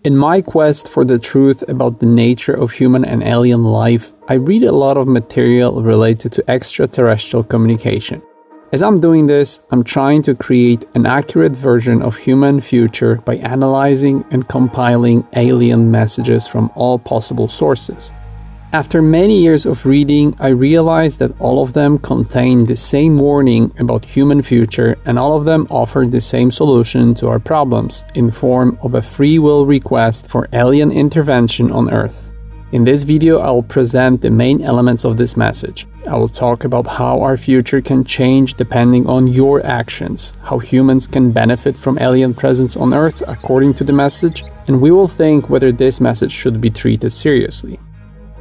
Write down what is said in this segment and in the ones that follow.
In my quest for the truth about the nature of human and alien life, I read a lot of material related to extraterrestrial communication. As I'm doing this, I'm trying to create an accurate version of human future by analyzing and compiling alien messages from all possible sources. After many years of reading, I realized that all of them contain the same warning about human future, and all of them offer the same solution to our problems in form of a free will request for alien intervention on Earth. In this video, I will present the main elements of this message. I will talk about how our future can change depending on your actions, how humans can benefit from alien presence on Earth according to the message, and we will think whether this message should be treated seriously.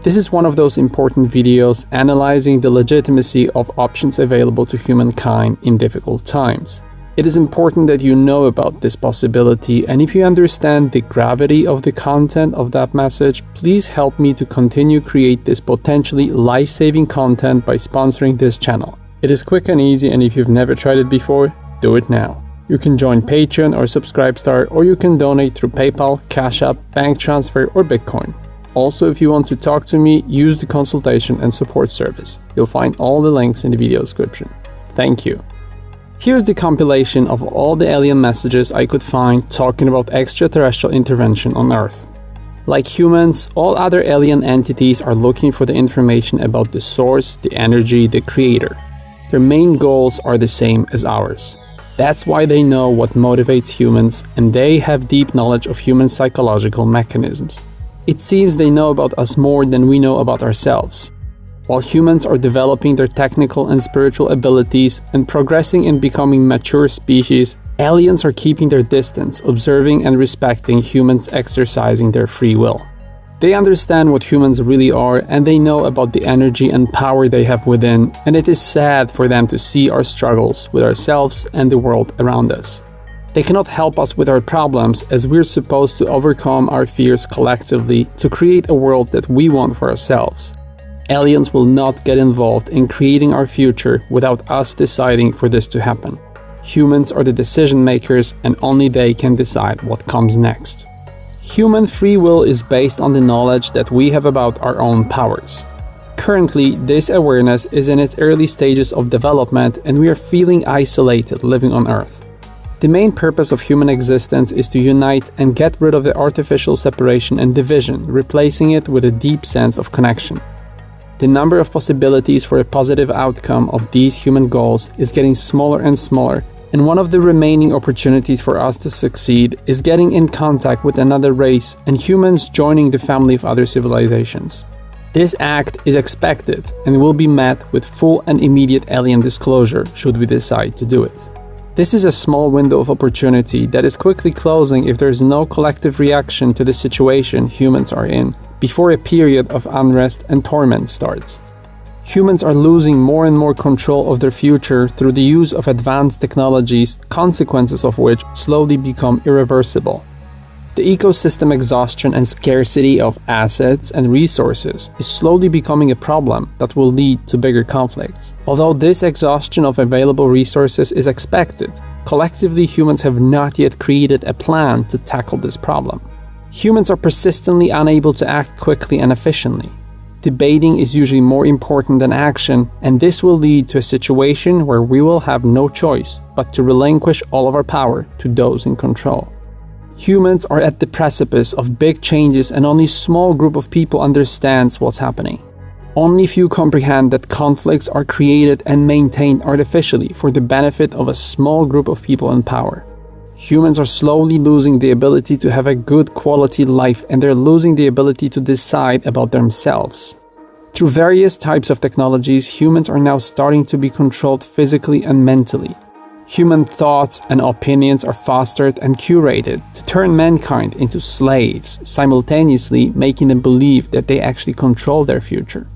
This is one of those important videos analyzing the legitimacy of options available to humankind in difficult times. It is important that you know about this possibility, and if you understand the gravity of the content of that message, please help me to continue create this potentially life-saving content by sponsoring this channel. It is quick and easy, and if you've never tried it before, do it now. You can join Patreon or Subscribestar, or you can donate through PayPal, Cash App, bank transfer, or Bitcoin. Also, if you want to talk to me, use the consultation and support service. You'll find all the links in the video description. Thank you. Here's the compilation of all the alien messages I could find talking about extraterrestrial intervention on Earth. Like humans, all other alien entities are looking for the information about the source, the energy, the creator. Their main goals are the same as ours. That's why they know what motivates humans, and they have deep knowledge of human psychological mechanisms. It seems they know about us more than we know about ourselves. While humans are developing their technical and spiritual abilities and progressing in becoming mature species, aliens are keeping their distance, observing and respecting humans exercising their free will. They understand what humans really are, and they know about the energy and power they have within, and it is sad for them to see our struggles with ourselves and the world around us. They cannot help us with our problems, as we're supposed to overcome our fears collectively to create a world that we want for ourselves. Aliens will not get involved in creating our future without us deciding for this to happen. Humans are the decision makers, and only they can decide what comes next. Human free will is based on the knowledge that we have about our own powers. Currently, this awareness is in its early stages of development, and we are feeling isolated living on Earth. The main purpose of human existence is to unite and get rid of the artificial separation and division, replacing it with a deep sense of connection. The number of possibilities for a positive outcome of these human goals is getting smaller and smaller, and one of the remaining opportunities for us to succeed is getting in contact with another race and humans joining the family of other civilizations. This act is expected and will be met with full and immediate alien disclosure should we decide to do it. This is a small window of opportunity that is quickly closing if there is no collective reaction to the situation humans are in before a period of unrest and torment starts. Humans are losing more and more control of their future through the use of advanced technologies, consequences of which slowly become irreversible. The ecosystem exhaustion and scarcity of assets and resources is slowly becoming a problem that will lead to bigger conflicts. Although this exhaustion of available resources is expected, collectively humans have not yet created a plan to tackle this problem. Humans are persistently unable to act quickly and efficiently. Debating is usually more important than action, and this will lead to a situation where we will have no choice but to relinquish all of our power to those in control. Humans are at the precipice of big changes, and only a small group of people understands what's happening. Only few comprehend that conflicts are created and maintained artificially for the benefit of a small group of people in power. Humans are slowly losing the ability to have a good quality life, and they're losing the ability to decide about themselves. Through various types of technologies, humans are now starting to be controlled physically and mentally. Human thoughts and opinions are fostered and curated to turn mankind into slaves, simultaneously making them believe that they actually control their future.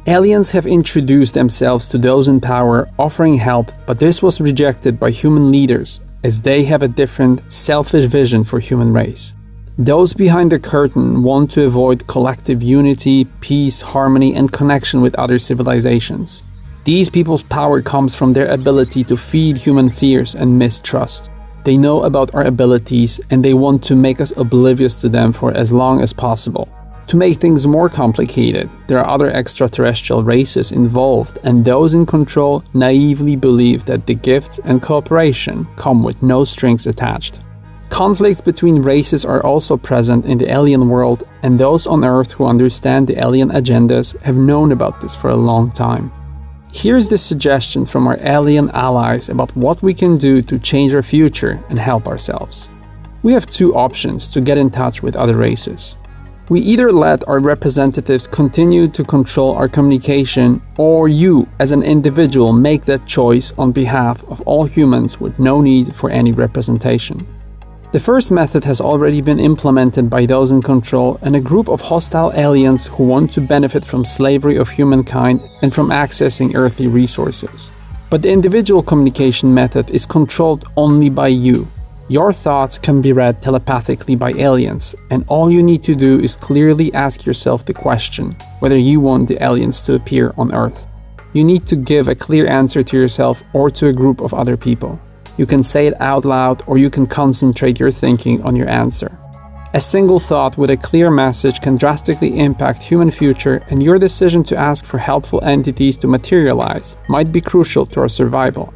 Aliens have introduced themselves to those in power, offering help, but this was rejected by human leaders, as they have a different, selfish vision for human race. Those behind the curtain want to avoid collective unity, peace, harmony, and connection with other civilizations. These people's power comes from their ability to feed human fears and mistrust. They know about our abilities and they want to make us oblivious to them for as long as possible. To make things more complicated, there are other extraterrestrial races involved, and those in control naively believe that the gifts and cooperation come with no strings attached. Conflicts between races are also present in the alien world, and those on Earth who understand the alien agendas have known about this for a long time. Here's the suggestion from our alien allies about what we can do to change our future and help ourselves. We have two options to get in touch with other races. We either let our representatives continue to control our communication, or you, as an individual, make that choice on behalf of all humans with no need for any representation. The first method has already been implemented by those in control and a group of hostile aliens who want to benefit from slavery of humankind and from accessing earthly resources. But the individual communication method is controlled only by you. Your thoughts can be read telepathically by aliens, and all you need to do is clearly ask yourself the question whether you want the aliens to appear on Earth. You need to give a clear answer to yourself or to a group of other people. You can say it out loud, or you can concentrate your thinking on your answer. A single thought with a clear message can drastically impact human future, and your decision to ask for helpful entities to materialize might be crucial to our survival.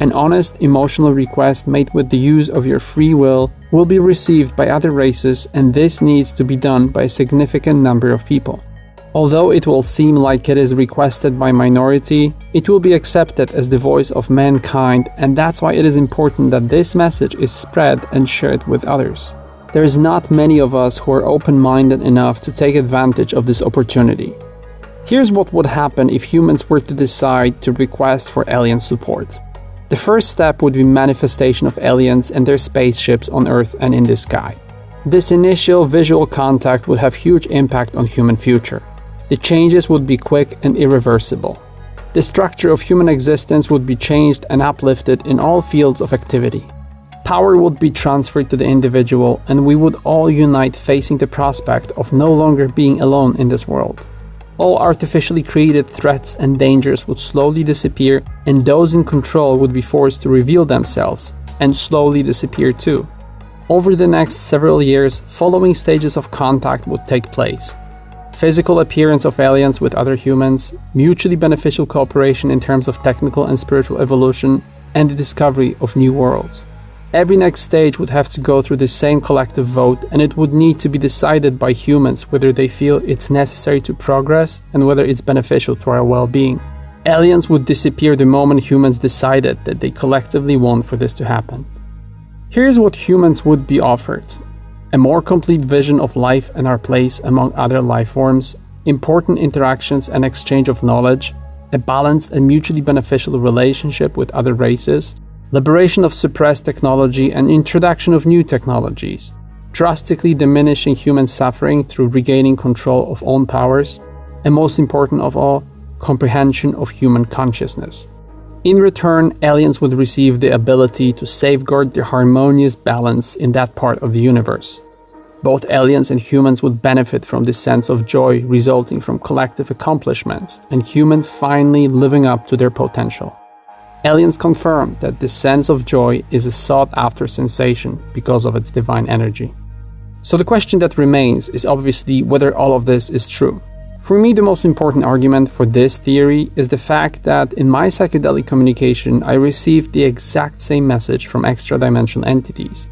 An honest, emotional request made with the use of your free will be received by other races, and this needs to be done by a significant number of people. Although it will seem like it is requested by minority, it will be accepted as the voice of mankind, and that's why it is important that this message is spread and shared with others. There is not many of us who are open-minded enough to take advantage of this opportunity. Here's what would happen if humans were to decide to request for alien support. The first step would be manifestation of aliens and their spaceships on Earth and in the sky. This initial visual contact would have huge impact on human future. The changes would be quick and irreversible. The structure of human existence would be changed and uplifted in all fields of activity. Power would be transferred to the individual, and we would all unite facing the prospect of no longer being alone in this world. All artificially created threats and dangers would slowly disappear, and those in control would be forced to reveal themselves and slowly disappear too. Over the next several years, following stages of contact would take place. Physical appearance of aliens with other humans, mutually beneficial cooperation in terms of technical and spiritual evolution, and the discovery of new worlds. Every next stage would have to go through the same collective vote, and it would need to be decided by humans whether they feel it's necessary to progress and whether it's beneficial to our well-being. Aliens would disappear the moment humans decided that they collectively want for this to happen. Here's what humans would be offered: a more complete vision of life and our place among other life forms, important interactions and exchange of knowledge, a balanced and mutually beneficial relationship with other races, liberation of suppressed technology and introduction of new technologies, drastically diminishing human suffering through regaining control of own powers, and most important of all, comprehension of human consciousness. In return, aliens would receive the ability to safeguard the harmonious balance in that part of the universe. Both aliens and humans would benefit from this sense of joy resulting from collective accomplishments and humans finally living up to their potential. Aliens confirm that this sense of joy is a sought-after sensation because of its divine energy. So the question that remains is obviously whether all of this is true. For me, the most important argument for this theory is the fact that in my psychedelic communication, I received the exact same message from extra-dimensional entities.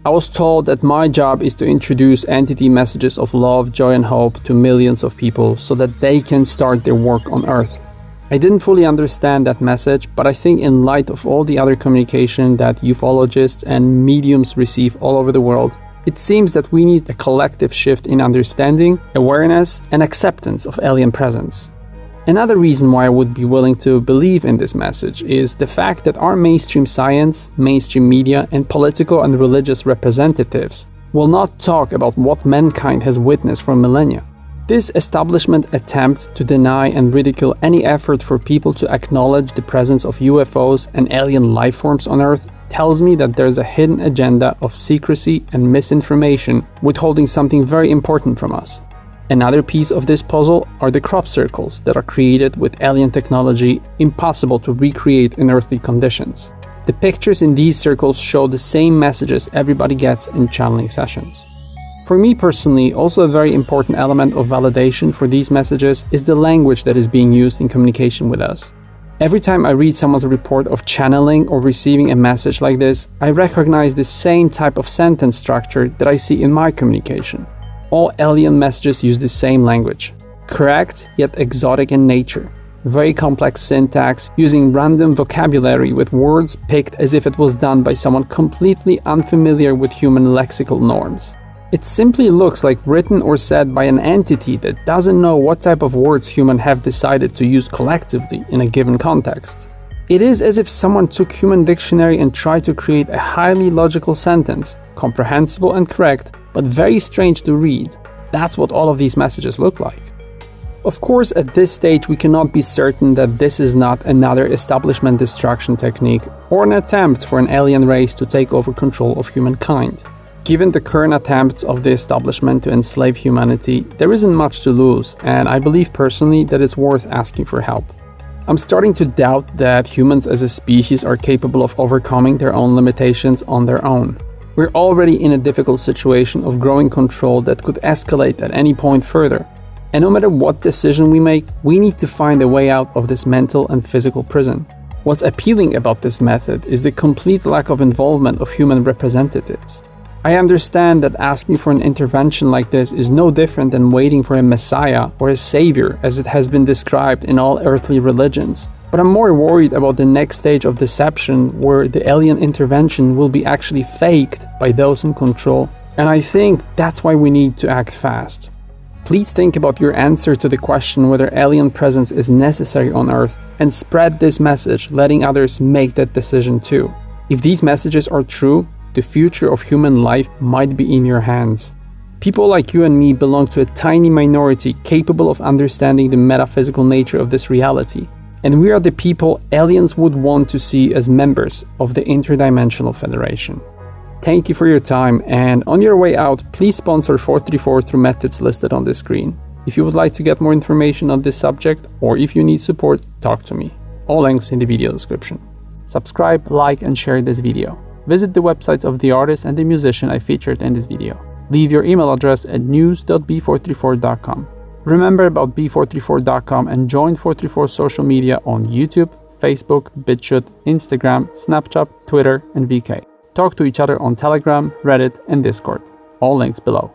I was told that my job is to introduce entity messages of love, joy, and hope to millions of people so that they can start their work on Earth. I didn't fully understand that message, but I think in light of all the other communication that ufologists and mediums receive all over the world, it seems that we need a collective shift in understanding, awareness, and acceptance of alien presence. Another reason why I would be willing to believe in this message is the fact that our mainstream science, mainstream media, and political and religious representatives will not talk about what mankind has witnessed for millennia. This establishment attempt to deny and ridicule any effort for people to acknowledge the presence of UFOs and alien life forms on Earth tells me that there's a hidden agenda of secrecy and misinformation withholding something very important from us. Another piece of this puzzle are the crop circles that are created with alien technology impossible to recreate in earthly conditions. The pictures in these circles show the same messages everybody gets in channeling sessions. For me personally, also a very important element of validation for these messages is the language that is being used in communication with us. Every time I read someone's report of channeling or receiving a message like this, I recognize the same type of sentence structure that I see in my communication. All alien messages use the same language, correct yet exotic in nature. Very complex syntax, using random vocabulary with words picked as if it was done by someone completely unfamiliar with human lexical norms. It simply looks like written or said by an entity that doesn't know what type of words humans have decided to use collectively in a given context. It is as if someone took human dictionary and tried to create a highly logical sentence, comprehensible and correct, but very strange to read. That's what all of these messages look like. Of course, at this stage we cannot be certain that this is not another establishment destruction technique or an attempt for an alien race to take over control of humankind. Given the current attempts of the establishment to enslave humanity, there isn't much to lose, and I believe personally that it's worth asking for help. I'm starting to doubt that humans as a species are capable of overcoming their own limitations on their own. We're already in a difficult situation of growing control that could escalate at any point further. And no matter what decision we make, we need to find a way out of this mental and physical prison. What's appealing about this method is the complete lack of involvement of human representatives. I understand that asking for an intervention like this is no different than waiting for a messiah or a savior as it has been described in all earthly religions. But I'm more worried about the next stage of deception where the alien intervention will be actually faked by those in control. And I think that's why we need to act fast. Please think about your answer to the question whether alien presence is necessary on Earth and spread this message, letting others make that decision too. If these messages are true, the future of human life might be in your hands. People like you and me belong to a tiny minority capable of understanding the metaphysical nature of this reality, and we are the people aliens would want to see as members of the Interdimensional Federation. Thank you for your time, and on your way out, please sponsor 434 through methods listed on the screen. If you would like to get more information on this subject, or if you need support, talk to me. All links in the video description. Subscribe, like, and share this video. Visit the websites of the artist and the musician I featured in this video. Leave your email address at news.b434.com. Remember about b434.com and join 434 social media on YouTube, Facebook, BitChute, Instagram, Snapchat, Twitter, and VK. Talk to each other on Telegram, Reddit, and Discord. All links below.